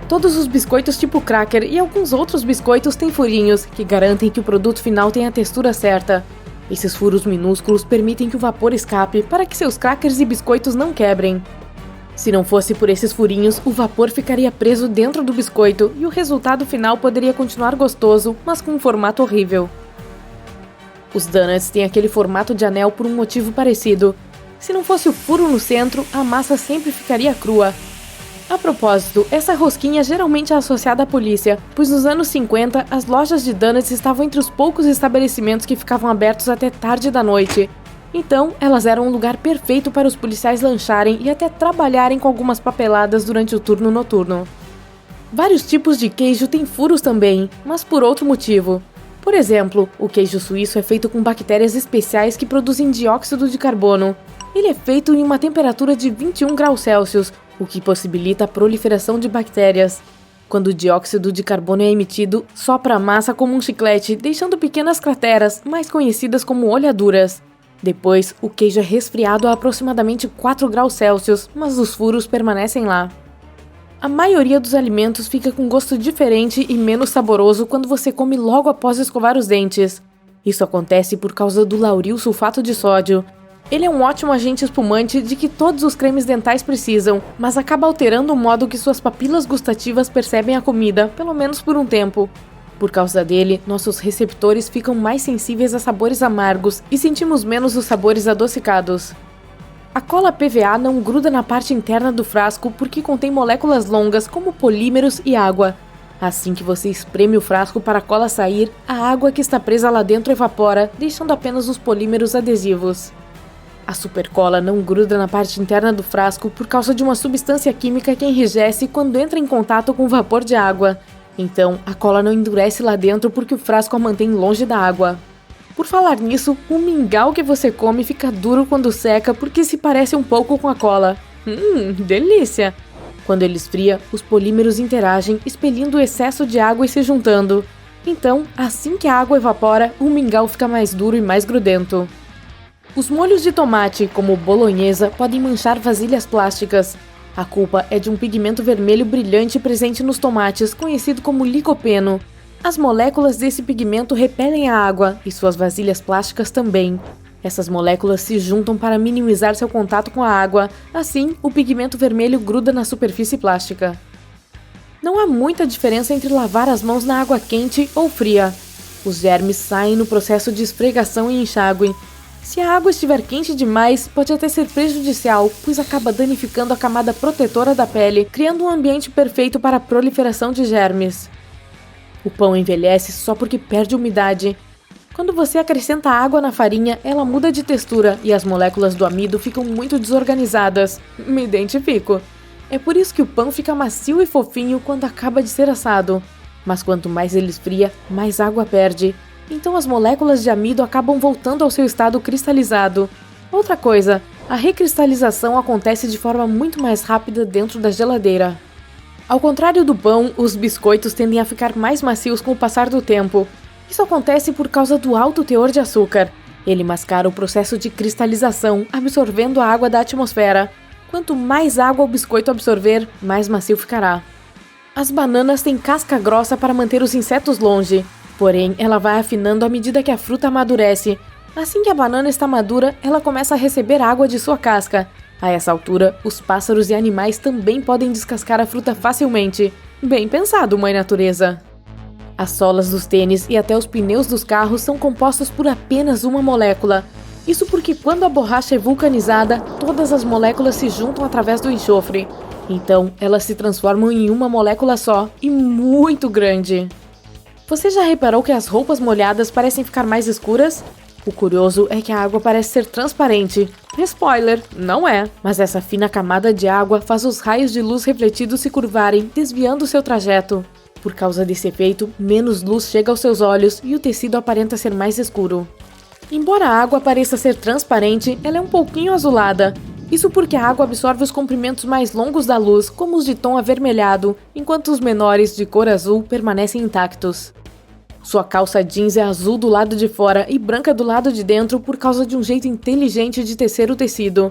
Todos os biscoitos tipo cracker e alguns outros biscoitos têm furinhos, que garantem que o produto final tenha a textura certa. Esses furos minúsculos permitem que o vapor escape para que seus crackers e biscoitos não quebrem. Se não fosse por esses furinhos, o vapor ficaria preso dentro do biscoito e o resultado final poderia continuar gostoso, mas com um formato horrível. Os donuts têm aquele formato de anel por um motivo parecido. Se não fosse o furo no centro, a massa sempre ficaria crua. A propósito, essa rosquinha geralmente é associada à polícia, pois nos anos 50 as lojas de donuts estavam entre os poucos estabelecimentos que ficavam abertos até tarde da noite. Então, elas eram um lugar perfeito para os policiais lancharem e até trabalharem com algumas papeladas durante o turno noturno. Vários tipos de queijo têm furos também, mas por outro motivo. Por exemplo, o queijo suíço é feito com bactérias especiais que produzem dióxido de carbono. Ele é feito em uma temperatura de 21 graus Celsius, o que possibilita a proliferação de bactérias. Quando o dióxido de carbono é emitido, sopra a massa como um chiclete, deixando pequenas crateras, mais conhecidas como olhaduras. Depois, o queijo é resfriado a aproximadamente 4 graus Celsius, mas os furos permanecem lá. A maioria dos alimentos fica com gosto diferente e menos saboroso quando você come logo após escovar os dentes. Isso acontece por causa do lauril sulfato de sódio. Ele é um ótimo agente espumante de que todos os cremes dentais precisam, mas acaba alterando o modo que suas papilas gustativas percebem a comida, pelo menos por um tempo. Por causa dele, nossos receptores ficam mais sensíveis a sabores amargos e sentimos menos os sabores adocicados. A cola PVA não gruda na parte interna do frasco porque contém moléculas longas como polímeros e água. Assim que você espreme o frasco para a cola sair, a água que está presa lá dentro evapora, deixando apenas os polímeros adesivos. A supercola não gruda na parte interna do frasco por causa de uma substância química que enrijece quando entra em contato com o vapor de água. Então, a cola não endurece lá dentro porque o frasco a mantém longe da água. Por falar nisso, o mingau que você come fica duro quando seca porque se parece um pouco com a cola. Delícia! Quando ele esfria, os polímeros interagem, expelindo o excesso de água e se juntando. Então, assim que a água evapora, o mingau fica mais duro e mais grudento. Os molhos de tomate, como bolonhesa, podem manchar vasilhas plásticas. A culpa é de um pigmento vermelho brilhante presente nos tomates, conhecido como licopeno. As moléculas desse pigmento repelem a água, e suas vasilhas plásticas também. Essas moléculas se juntam para minimizar seu contato com a água, assim, o pigmento vermelho gruda na superfície plástica. Não há muita diferença entre lavar as mãos na água quente ou fria. Os germes saem no processo de esfregação e enxágue. Se a água estiver quente demais, pode até ser prejudicial, pois acaba danificando a camada protetora da pele, criando um ambiente perfeito para a proliferação de germes. O pão envelhece só porque perde umidade. Quando você acrescenta água na farinha, ela muda de textura e as moléculas do amido ficam muito desorganizadas. Me identifico. É por isso que o pão fica macio e fofinho quando acaba de ser assado. Mas quanto mais ele esfria, mais água perde. Então as moléculas de amido acabam voltando ao seu estado cristalizado. Outra coisa, a recristalização acontece de forma muito mais rápida dentro da geladeira. Ao contrário do pão, os biscoitos tendem a ficar mais macios com o passar do tempo. Isso acontece por causa do alto teor de açúcar. Ele mascara o processo de cristalização, absorvendo a água da atmosfera. Quanto mais água o biscoito absorver, mais macio ficará. As bananas têm casca grossa para manter os insetos longe. Porém, ela vai afinando à medida que a fruta amadurece. Assim que a banana está madura, ela começa a receber água de sua casca. A essa altura, os pássaros e animais também podem descascar a fruta facilmente. Bem pensado, mãe natureza! As solas dos tênis e até os pneus dos carros são compostos por apenas uma molécula. Isso porque quando a borracha é vulcanizada, todas as moléculas se juntam através do enxofre. Então, elas se transformam em uma molécula só e muito grande. Você já reparou que as roupas molhadas parecem ficar mais escuras? O curioso é que a água parece ser transparente. Spoiler, não é. Mas essa fina camada de água faz os raios de luz refletidos se curvarem, desviando seu trajeto. Por causa desse efeito, menos luz chega aos seus olhos e o tecido aparenta ser mais escuro. Embora a água pareça ser transparente, ela é um pouquinho azulada. Isso porque a água absorve os comprimentos mais longos da luz, como os de tom avermelhado, enquanto os menores, de cor azul, permanecem intactos. Sua calça jeans é azul do lado de fora e branca do lado de dentro por causa de um jeito inteligente de tecer o tecido.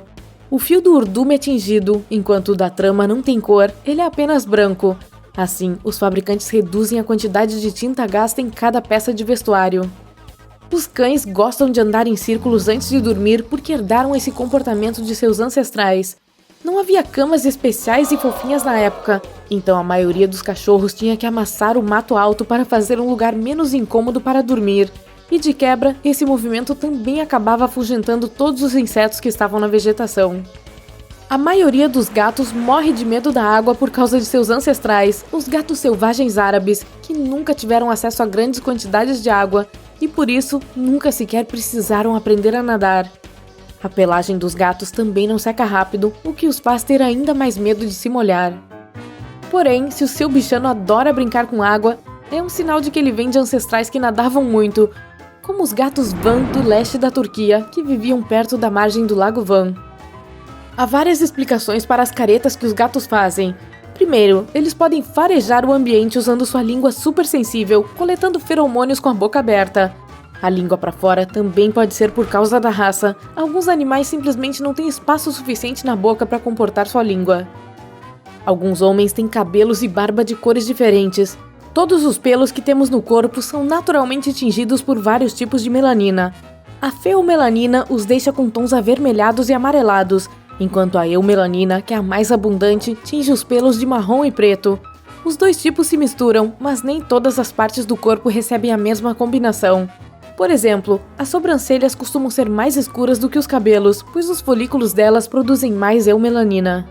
O fio do urdume é tingido, enquanto o da trama não tem cor, ele é apenas branco. Assim, os fabricantes reduzem a quantidade de tinta gasta em cada peça de vestuário. Os cães gostam de andar em círculos antes de dormir porque herdaram esse comportamento de seus ancestrais. Não havia camas especiais e fofinhas na época, então a maioria dos cachorros tinha que amassar o mato alto para fazer um lugar menos incômodo para dormir. E de quebra, esse movimento também acabava afugentando todos os insetos que estavam na vegetação. A maioria dos gatos morre de medo da água por causa de seus ancestrais, os gatos selvagens árabes, que nunca tiveram acesso a grandes quantidades de água e por isso nunca sequer precisaram aprender a nadar. A pelagem dos gatos também não seca rápido, o que os faz ter ainda mais medo de se molhar. Porém, se o seu bichano adora brincar com água, é um sinal de que ele vem de ancestrais que nadavam muito, como os gatos Van do leste da Turquia, que viviam perto da margem do Lago Van. Há várias explicações para as caretas que os gatos fazem. Primeiro, eles podem farejar o ambiente usando sua língua super sensível, coletando feromônios com a boca aberta. A língua para fora também pode ser por causa da raça. Alguns animais simplesmente não têm espaço suficiente na boca para comportar sua língua. Alguns homens têm cabelos e barba de cores diferentes. Todos os pelos que temos no corpo são naturalmente tingidos por vários tipos de melanina. A feomelanina os deixa com tons avermelhados e amarelados, enquanto a eumelanina, que é a mais abundante, tinge os pelos de marrom e preto. Os dois tipos se misturam, mas nem todas as partes do corpo recebem a mesma combinação. Por exemplo, as sobrancelhas costumam ser mais escuras do que os cabelos, pois os folículos delas produzem mais eumelanina.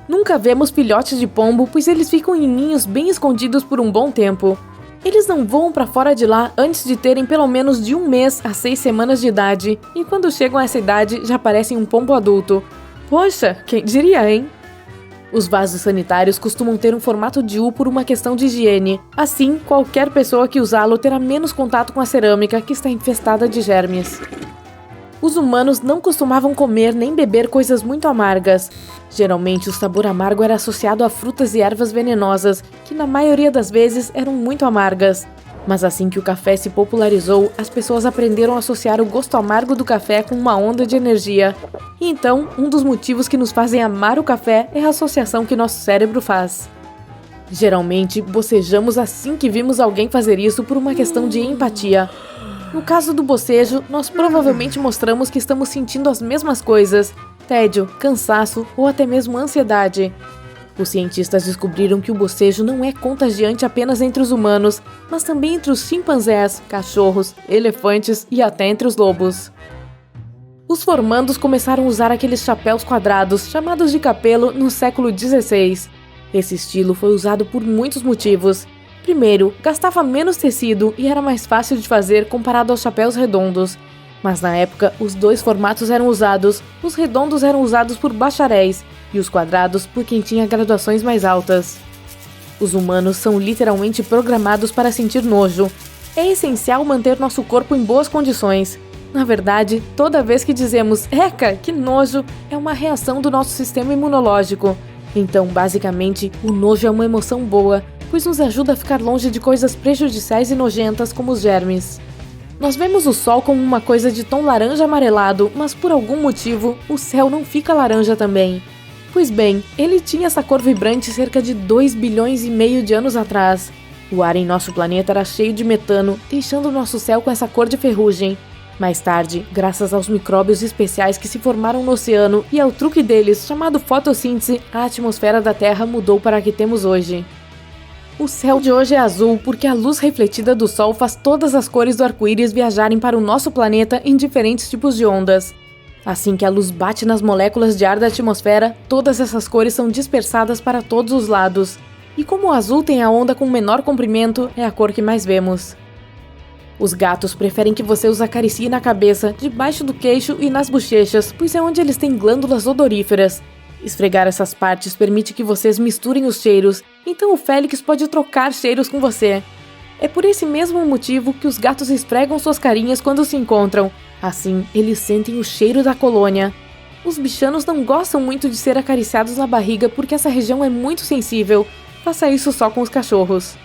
Nunca vemos filhotes de pombo, pois eles ficam em ninhos bem escondidos por um bom tempo. Eles não voam para fora de lá antes de terem pelo menos de 1 mês a 6 semanas de idade, e quando chegam a essa idade já parecem um pombo adulto. Poxa, quem diria, hein? Os vasos sanitários costumam ter um formato de U por uma questão de higiene. Assim, qualquer pessoa que usá-lo terá menos contato com a cerâmica, que está infestada de germes. Os humanos não costumavam comer nem beber coisas muito amargas. Geralmente, o sabor amargo era associado a frutas e ervas venenosas, que na maioria das vezes eram muito amargas. Mas assim que o café se popularizou, as pessoas aprenderam a associar o gosto amargo do café com uma onda de energia. E então, um dos motivos que nos fazem amar o café é a associação que nosso cérebro faz. Geralmente, bocejamos assim que vimos alguém fazer isso por uma questão de empatia. No caso do bocejo, nós provavelmente mostramos que estamos sentindo as mesmas coisas: tédio, cansaço ou até mesmo ansiedade. Os cientistas descobriram que o bocejo não é contagiante apenas entre os humanos, mas também entre os chimpanzés, cachorros, elefantes e até entre os lobos. Os formandos começaram a usar aqueles chapéus quadrados, chamados de capelo, no século XVI. Esse estilo foi usado por muitos motivos. Primeiro, gastava menos tecido e era mais fácil de fazer comparado aos chapéus redondos. Mas na época, os dois formatos eram usados. Os redondos eram usados por bacharéis e os quadrados por quem tinha graduações mais altas. Os humanos são literalmente programados para sentir nojo. É essencial manter nosso corpo em boas condições. Na verdade, toda vez que dizemos "Eca, que nojo", é uma reação do nosso sistema imunológico. Então, basicamente, o nojo é uma emoção boa, pois nos ajuda a ficar longe de coisas prejudiciais e nojentas como os germes. Nós vemos o sol como uma coisa de tom laranja amarelado, mas por algum motivo, o céu não fica laranja também. Pois bem, ele tinha essa cor vibrante cerca de 2,5 bilhões de anos atrás. O ar em nosso planeta era cheio de metano, deixando nosso céu com essa cor de ferrugem. Mais tarde, graças aos micróbios especiais que se formaram no oceano e ao truque deles, chamado fotossíntese, a atmosfera da Terra mudou para a que temos hoje. O céu de hoje é azul porque a luz refletida do Sol faz todas as cores do arco-íris viajarem para o nosso planeta em diferentes tipos de ondas. Assim que a luz bate nas moléculas de ar da atmosfera, todas essas cores são dispersadas para todos os lados. E como o azul tem a onda com menor comprimento, é a cor que mais vemos. Os gatos preferem que você os acaricie na cabeça, debaixo do queixo e nas bochechas, pois é onde eles têm glândulas odoríferas. Esfregar essas partes permite que vocês misturem os cheiros, então o Félix pode trocar cheiros com você. É por esse mesmo motivo que os gatos esfregam suas carinhas quando se encontram. Assim, eles sentem o cheiro da colônia. Os bichanos não gostam muito de ser acariciados na barriga porque essa região é muito sensível. Faça isso só com os cachorros.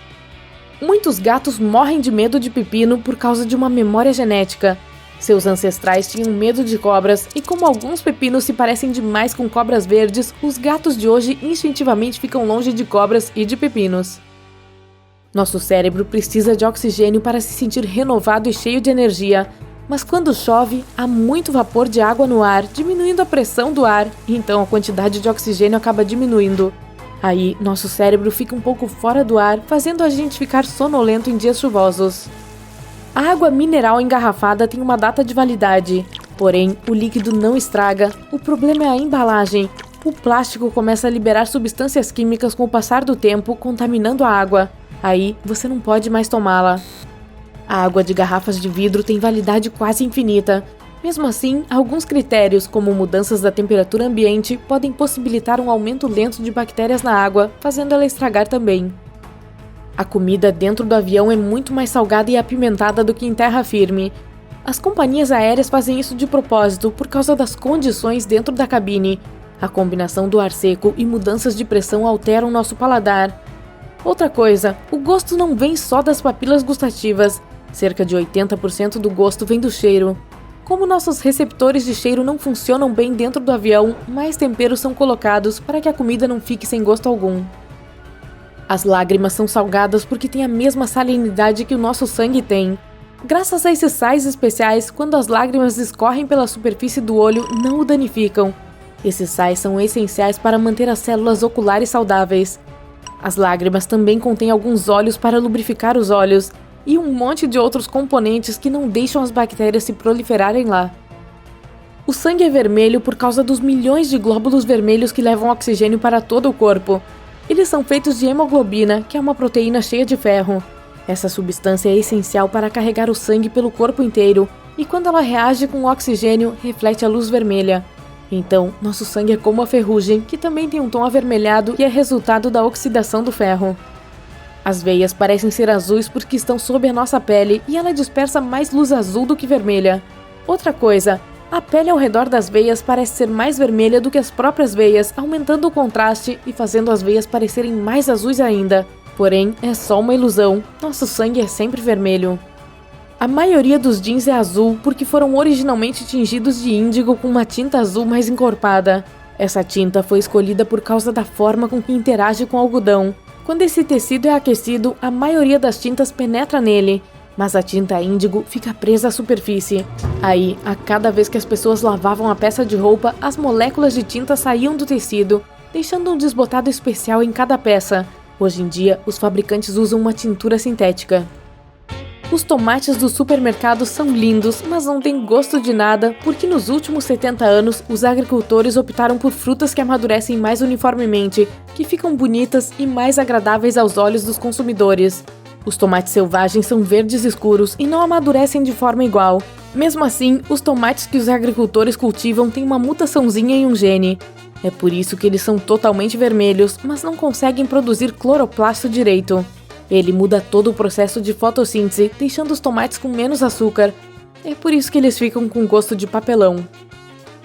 Muitos gatos morrem de medo de pepino por causa de uma memória genética. Seus ancestrais tinham medo de cobras e como alguns pepinos se parecem demais com cobras verdes, os gatos de hoje instintivamente ficam longe de cobras e de pepinos. Nosso cérebro precisa de oxigênio para se sentir renovado e cheio de energia, mas quando chove, há muito vapor de água no ar, diminuindo a pressão do ar, e então a quantidade de oxigênio acaba diminuindo. Aí, nosso cérebro fica um pouco fora do ar, fazendo a gente ficar sonolento em dias chuvosos. A água mineral engarrafada tem uma data de validade, porém, o líquido não estraga, o problema é a embalagem. O plástico começa a liberar substâncias químicas com o passar do tempo, contaminando a água. Aí, você não pode mais tomá-la. A água de garrafas de vidro tem validade quase infinita. Mesmo assim, alguns critérios, como mudanças da temperatura ambiente, podem possibilitar um aumento lento de bactérias na água, fazendo ela estragar também. A comida dentro do avião é muito mais salgada e apimentada do que em terra firme. As companhias aéreas fazem isso de propósito por causa das condições dentro da cabine. A combinação do ar seco e mudanças de pressão alteram nosso paladar. Outra coisa, o gosto não vem só das papilas gustativas. Cerca de 80% do gosto vem do cheiro. Como nossos receptores de cheiro não funcionam bem dentro do avião, mais temperos são colocados para que a comida não fique sem gosto algum. As lágrimas são salgadas porque têm a mesma salinidade que o nosso sangue tem. Graças a esses sais especiais, quando as lágrimas escorrem pela superfície do olho, não o danificam. Esses sais são essenciais para manter as células oculares saudáveis. As lágrimas também contêm alguns óleos para lubrificar os olhos, e um monte de outros componentes que não deixam as bactérias se proliferarem lá. O sangue é vermelho por causa dos milhões de glóbulos vermelhos que levam oxigênio para todo o corpo. Eles são feitos de hemoglobina, que é uma proteína cheia de ferro. Essa substância é essencial para carregar o sangue pelo corpo inteiro, e quando ela reage com o oxigênio, reflete a luz vermelha. Então, nosso sangue é como a ferrugem, que também tem um tom avermelhado e é resultado da oxidação do ferro. As veias parecem ser azuis porque estão sob a nossa pele e ela dispersa mais luz azul do que vermelha. Outra coisa, a pele ao redor das veias parece ser mais vermelha do que as próprias veias, aumentando o contraste e fazendo as veias parecerem mais azuis ainda. Porém, é só uma ilusão, nosso sangue é sempre vermelho. A maioria dos jeans é azul porque foram originalmente tingidos de índigo com uma tinta azul mais encorpada. Essa tinta foi escolhida por causa da forma com que interage com o algodão. Quando esse tecido é aquecido, a maioria das tintas penetra nele, mas a tinta índigo fica presa à superfície. Aí, a cada vez que as pessoas lavavam a peça de roupa, as moléculas de tinta saíam do tecido, deixando um desbotado especial em cada peça. Hoje em dia, os fabricantes usam uma tintura sintética. Os tomates do supermercado são lindos, mas não têm gosto de nada, porque nos últimos 70 anos, os agricultores optaram por frutas que amadurecem mais uniformemente, que ficam bonitas e mais agradáveis aos olhos dos consumidores. Os tomates selvagens são verdes escuros e não amadurecem de forma igual. Mesmo assim, os tomates que os agricultores cultivam têm uma mutaçãozinha em um gene. É por isso que eles são totalmente vermelhos, mas não conseguem produzir cloroplasto direito. Ele muda todo o processo de fotossíntese, deixando os tomates com menos açúcar. É por isso que eles ficam com gosto de papelão.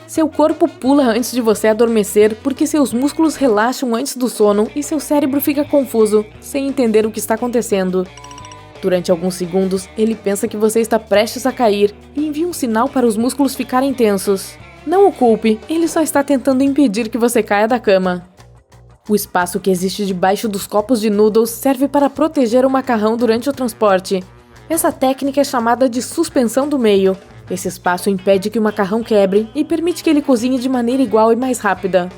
Seu corpo pula antes de você adormecer porque seus músculos relaxam antes do sono e seu cérebro fica confuso, sem entender o que está acontecendo. Durante alguns segundos, ele pensa que você está prestes a cair e envia um sinal para os músculos ficarem tensos. Não o culpe, ele só está tentando impedir que você caia da cama. O espaço que existe debaixo dos copos de noodles serve para proteger o macarrão durante o transporte. Essa técnica é chamada de suspensão do meio. Esse espaço impede que o macarrão quebre e permite que ele cozinhe de maneira igual e mais rápida.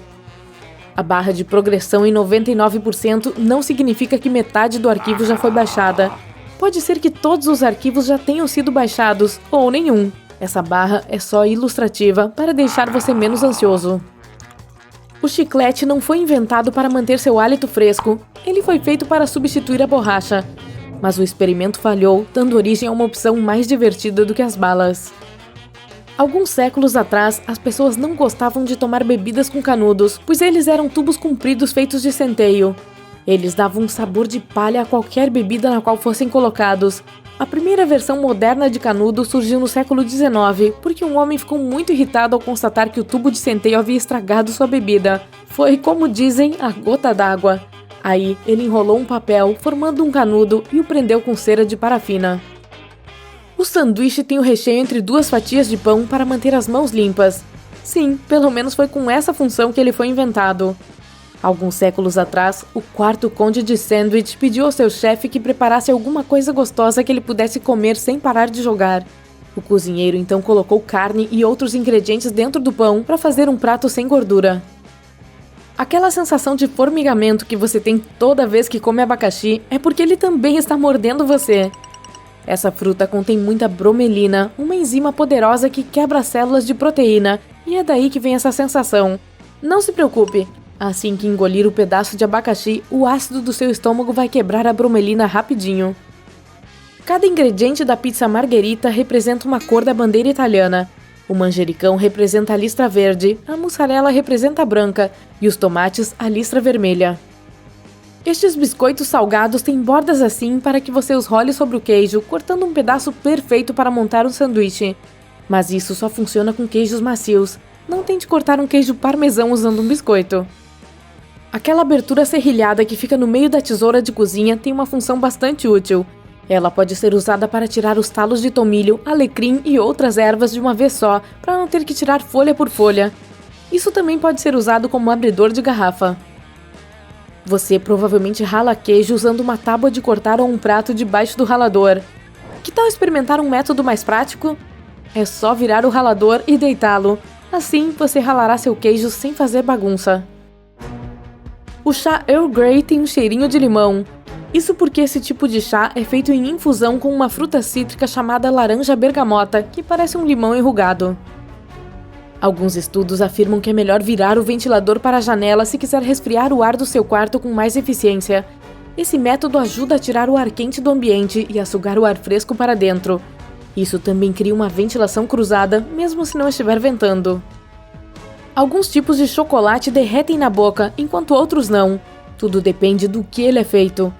A barra de progressão em 99% não significa que metade do arquivo já foi baixada. Pode ser que todos os arquivos já tenham sido baixados, ou nenhum. Essa barra é só ilustrativa para deixar você menos ansioso. O chiclete não foi inventado para manter seu hálito fresco, ele foi feito para substituir a borracha. Mas o experimento falhou, dando origem a uma opção mais divertida do que as balas. Alguns séculos atrás, as pessoas não gostavam de tomar bebidas com canudos, pois eles eram tubos compridos feitos de centeio. Eles davam um sabor de palha a qualquer bebida na qual fossem colocados. A primeira versão moderna de canudo surgiu no século XIX, porque um homem ficou muito irritado ao constatar que o tubo de centeio havia estragado sua bebida. Foi, como dizem, a gota d'água. Aí, ele enrolou um papel, formando um canudo e o prendeu com cera de parafina. O sanduíche tem o recheio entre 2 fatias de pão para manter as mãos limpas. Sim, pelo menos foi com essa função que ele foi inventado. Alguns séculos atrás, o 4º conde de Sandwich pediu ao seu chefe que preparasse alguma coisa gostosa que ele pudesse comer sem parar de jogar. O cozinheiro então colocou carne e outros ingredientes dentro do pão para fazer um prato sem gordura. Aquela sensação de formigamento que você tem toda vez que come abacaxi é porque ele também está mordendo você. Essa fruta contém muita bromelina, uma enzima poderosa que quebra as células de proteína, e é daí que vem essa sensação. Não se preocupe, assim que engolir o pedaço de abacaxi, o ácido do seu estômago vai quebrar a bromelina rapidinho. Cada ingrediente da pizza margherita representa uma cor da bandeira italiana. O manjericão representa a listra verde, a mussarela representa a branca e os tomates a listra vermelha. Estes biscoitos salgados têm bordas assim para que você os role sobre o queijo, cortando um pedaço perfeito para montar um sanduíche. Mas isso só funciona com queijos macios. Não tente cortar um queijo parmesão usando um biscoito. Aquela abertura serrilhada que fica no meio da tesoura de cozinha tem uma função bastante útil. Ela pode ser usada para tirar os talos de tomilho, alecrim e outras ervas de uma vez só, para não ter que tirar folha por folha. Isso também pode ser usado como abridor de garrafa. Você provavelmente rala queijo usando uma tábua de cortar ou um prato debaixo do ralador. Que tal experimentar um método mais prático? É só virar o ralador e deitá-lo. Assim, você ralará seu queijo sem fazer bagunça. O chá Earl Grey tem um cheirinho de limão. Isso porque esse tipo de chá é feito em infusão com uma fruta cítrica chamada laranja bergamota, que parece um limão enrugado. Alguns estudos afirmam que é melhor virar o ventilador para a janela se quiser resfriar o ar do seu quarto com mais eficiência. Esse método ajuda a tirar o ar quente do ambiente e a sugar o ar fresco para dentro. Isso também cria uma ventilação cruzada, mesmo se não estiver ventando. Alguns tipos de chocolate derretem na boca, enquanto outros não. Tudo depende do que ele é feito.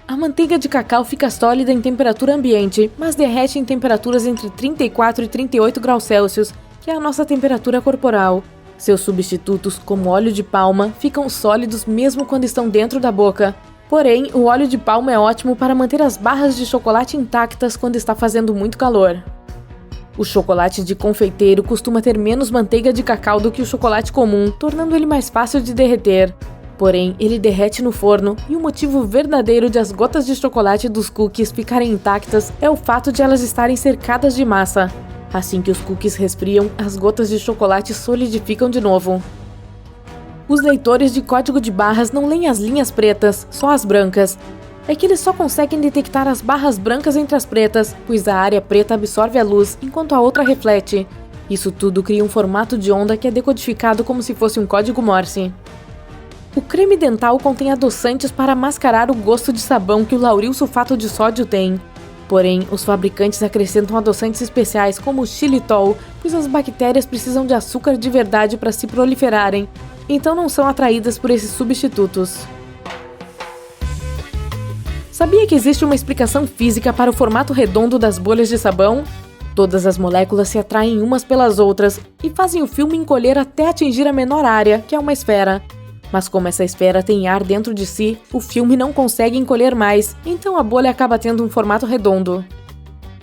A manteiga de cacau fica sólida em temperatura ambiente, mas derrete em temperaturas entre 34 e 38 graus Celsius, que é a nossa temperatura corporal. Seus substitutos, como óleo de palma, ficam sólidos mesmo quando estão dentro da boca. Porém, o óleo de palma é ótimo para manter as barras de chocolate intactas quando está fazendo muito calor. O chocolate de confeiteiro costuma ter menos manteiga de cacau do que o chocolate comum, tornando ele mais fácil de derreter. Porém, ele derrete no forno, e o motivo verdadeiro de as gotas de chocolate dos cookies ficarem intactas é o fato de elas estarem cercadas de massa. Assim que os cookies resfriam, as gotas de chocolate solidificam de novo. Os leitores de código de barras não leem as linhas pretas, só as brancas. É que eles só conseguem detectar as barras brancas entre as pretas, pois a área preta absorve a luz, enquanto a outra reflete. Isso tudo cria um formato de onda que é decodificado como se fosse um código Morse. O creme dental contém adoçantes para mascarar o gosto de sabão que o lauril sulfato de sódio tem. Porém, os fabricantes acrescentam adoçantes especiais como o xilitol, pois as bactérias precisam de açúcar de verdade para se proliferarem, então não são atraídas por esses substitutos. Sabia que existe uma explicação física para o formato redondo das bolhas de sabão? Todas as moléculas se atraem umas pelas outras e fazem o filme encolher até atingir a menor área, que é uma esfera. Mas como essa esfera tem ar dentro de si, o filme não consegue encolher mais, então a bolha acaba tendo um formato redondo.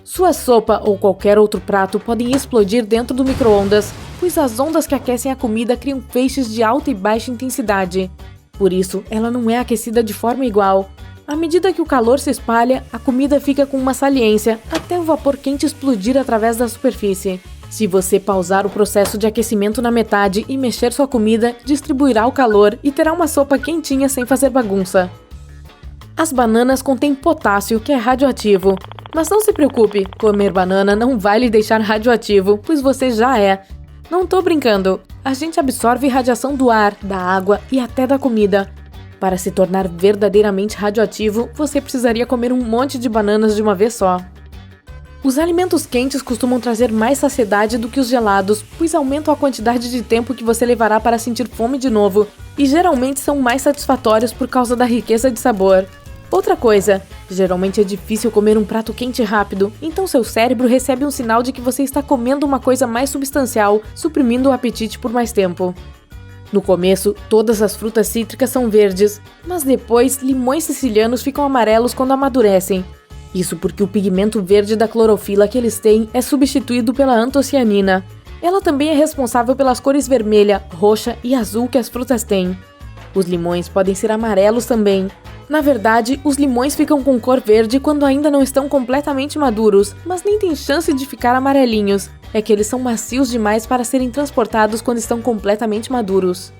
Sua sopa ou qualquer outro prato podem explodir dentro do micro-ondas, pois as ondas que aquecem a comida criam feixes de alta e baixa intensidade. Por isso, ela não é aquecida de forma igual. À medida que o calor se espalha, a comida fica com uma saliência, até o vapor quente explodir através da superfície. Se você pausar o processo de aquecimento na metade e mexer sua comida, distribuirá o calor e terá uma sopa quentinha sem fazer bagunça. As bananas contêm potássio, que é radioativo. Mas não se preocupe, comer banana não vai lhe deixar radioativo, pois você já é. Não tô brincando, a gente absorve radiação do ar, da água e até da comida. Para se tornar verdadeiramente radioativo, você precisaria comer um monte de bananas de uma vez só. Os alimentos quentes costumam trazer mais saciedade do que os gelados, pois aumentam a quantidade de tempo que você levará para sentir fome de novo, e geralmente são mais satisfatórios por causa da riqueza de sabor. Outra coisa, geralmente é difícil comer um prato quente rápido, então seu cérebro recebe um sinal de que você está comendo uma coisa mais substancial, suprimindo o apetite por mais tempo. No começo, todas as frutas cítricas são verdes, mas depois limões sicilianos ficam amarelos quando amadurecem. Isso porque o pigmento verde da clorofila que eles têm é substituído pela antocianina. Ela também é responsável pelas cores vermelha, roxa e azul que as frutas têm. Os limões podem ser amarelos também. Na verdade, os limões ficam com cor verde quando ainda não estão completamente maduros, mas nem tem chance de ficar amarelinhos. É que eles são macios demais para serem transportados quando estão completamente maduros.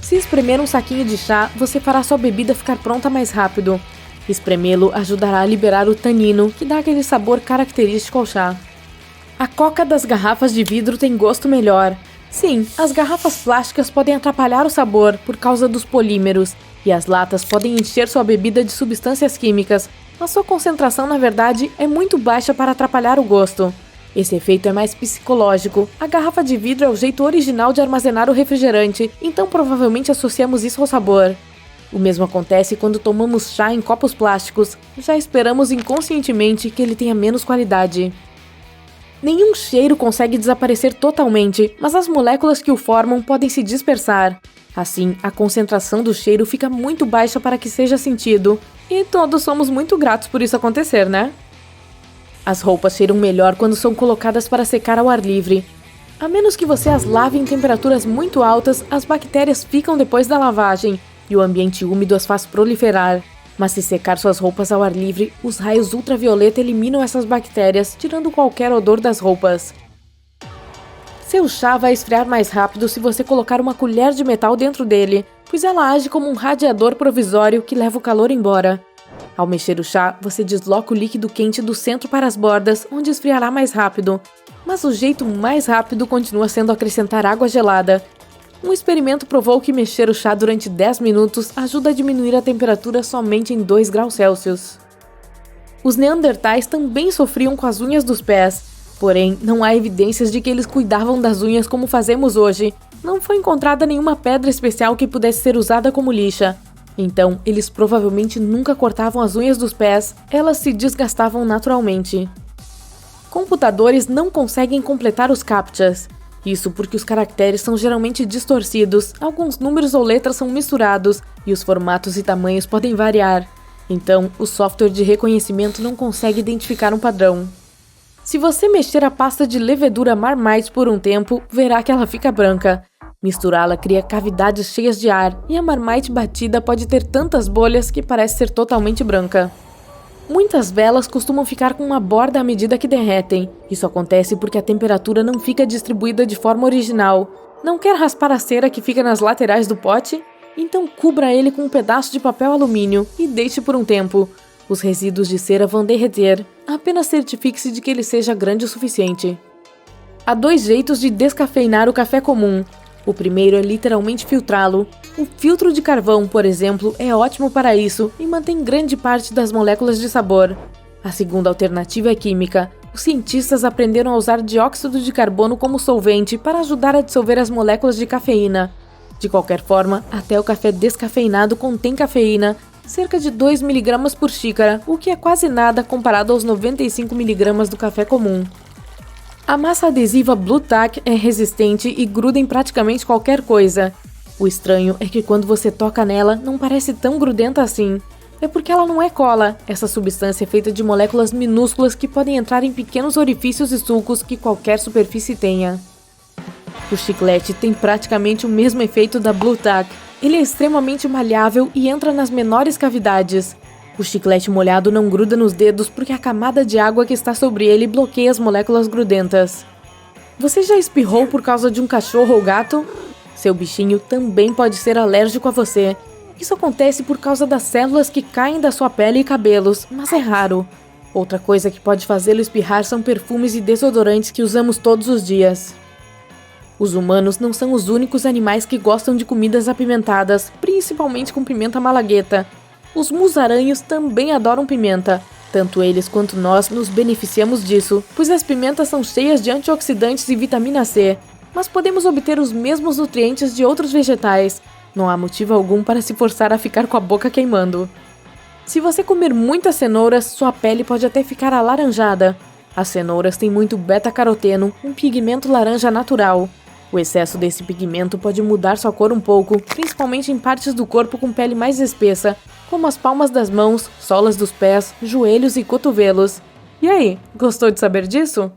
Se espremer um saquinho de chá, você fará sua bebida ficar pronta mais rápido. Espremê-lo ajudará a liberar o tanino, que dá aquele sabor característico ao chá. A coca das garrafas de vidro tem gosto melhor. Sim, as garrafas plásticas podem atrapalhar o sabor por causa dos polímeros, e as latas podem encher sua bebida de substâncias químicas, mas sua concentração, na verdade, é muito baixa para atrapalhar o gosto. Esse efeito é mais psicológico. A garrafa de vidro é o jeito original de armazenar o refrigerante, então provavelmente associamos isso ao sabor. O mesmo acontece quando tomamos chá em copos plásticos. Já esperamos inconscientemente que ele tenha menos qualidade. Nenhum cheiro consegue desaparecer totalmente, mas as moléculas que o formam podem se dispersar. Assim, a concentração do cheiro fica muito baixa para que seja sentido. E todos somos muito gratos por isso acontecer, né? As roupas cheiram melhor quando são colocadas para secar ao ar livre. A menos que você as lave em temperaturas muito altas, as bactérias ficam depois da lavagem, e o ambiente úmido as faz proliferar. Mas se secar suas roupas ao ar livre, os raios ultravioleta eliminam essas bactérias, tirando qualquer odor das roupas. Seu chá vai esfriar mais rápido se você colocar uma colher de metal dentro dele, pois ela age como um radiador provisório que leva o calor embora. Ao mexer o chá, você desloca o líquido quente do centro para as bordas, onde esfriará mais rápido. Mas o jeito mais rápido continua sendo acrescentar água gelada. Um experimento provou que mexer o chá durante 10 minutos ajuda a diminuir a temperatura somente em 2 graus Celsius. Os neandertais também sofriam com as unhas dos pés, porém não há evidências de que eles cuidavam das unhas como fazemos hoje. Não foi encontrada nenhuma pedra especial que pudesse ser usada como lixa. Então, eles provavelmente nunca cortavam as unhas dos pés, elas se desgastavam naturalmente. Computadores não conseguem completar os CAPTCHAs. Isso porque os caracteres são geralmente distorcidos, alguns números ou letras são misturados e os formatos e tamanhos podem variar. Então, o software de reconhecimento não consegue identificar um padrão. Se você mexer a pasta de levedura Marmite por um tempo, verá que ela fica branca. Misturá-la cria cavidades cheias de ar e a Marmite batida pode ter tantas bolhas que parece ser totalmente branca. Muitas velas costumam ficar com uma borda à medida que derretem. Isso acontece porque a temperatura não fica distribuída de forma original. Não quer raspar a cera que fica nas laterais do pote? Então cubra ele com um pedaço de papel alumínio e deixe por um tempo. Os resíduos de cera vão derreter. Apenas certifique-se de que ele seja grande o suficiente. Há 2 jeitos de descafeinar o café comum. O primeiro é literalmente filtrá-lo. O filtro de carvão, por exemplo, é ótimo para isso e mantém grande parte das moléculas de sabor. A segunda alternativa é química. Os cientistas aprenderam a usar dióxido de carbono como solvente para ajudar a dissolver as moléculas de cafeína. De qualquer forma, até o café descafeinado contém cafeína, cerca de 2 mg por xícara, o que é quase nada comparado aos 95 mg do café comum. A massa adesiva Blu Tack é resistente e gruda em praticamente qualquer coisa. O estranho é que quando você toca nela, não parece tão grudenta assim. É porque ela não é cola. Essa substância é feita de moléculas minúsculas que podem entrar em pequenos orifícios e sulcos que qualquer superfície tenha. O chiclete tem praticamente o mesmo efeito da Blu Tack. Ele é extremamente maleável e entra nas menores cavidades. O chiclete molhado não gruda nos dedos porque a camada de água que está sobre ele bloqueia as moléculas grudentas. Você já espirrou por causa de um cachorro ou gato? Seu bichinho também pode ser alérgico a você. Isso acontece por causa das células que caem da sua pele e cabelos, mas é raro. Outra coisa que pode fazê-lo espirrar são perfumes e desodorantes que usamos todos os dias. Os humanos não são os únicos animais que gostam de comidas apimentadas, principalmente com pimenta malagueta. Os musaranhos também adoram pimenta. Tanto eles quanto nós nos beneficiamos disso, pois as pimentas são cheias de antioxidantes e vitamina C. Mas podemos obter os mesmos nutrientes de outros vegetais. Não há motivo algum para se forçar a ficar com a boca queimando. Se você comer muitas cenouras, sua pele pode até ficar alaranjada. As cenouras têm muito beta-caroteno, um pigmento laranja natural. O excesso desse pigmento pode mudar sua cor um pouco, principalmente em partes do corpo com pele mais espessa, como as palmas das mãos, solas dos pés, joelhos e cotovelos. E aí, gostou de saber disso?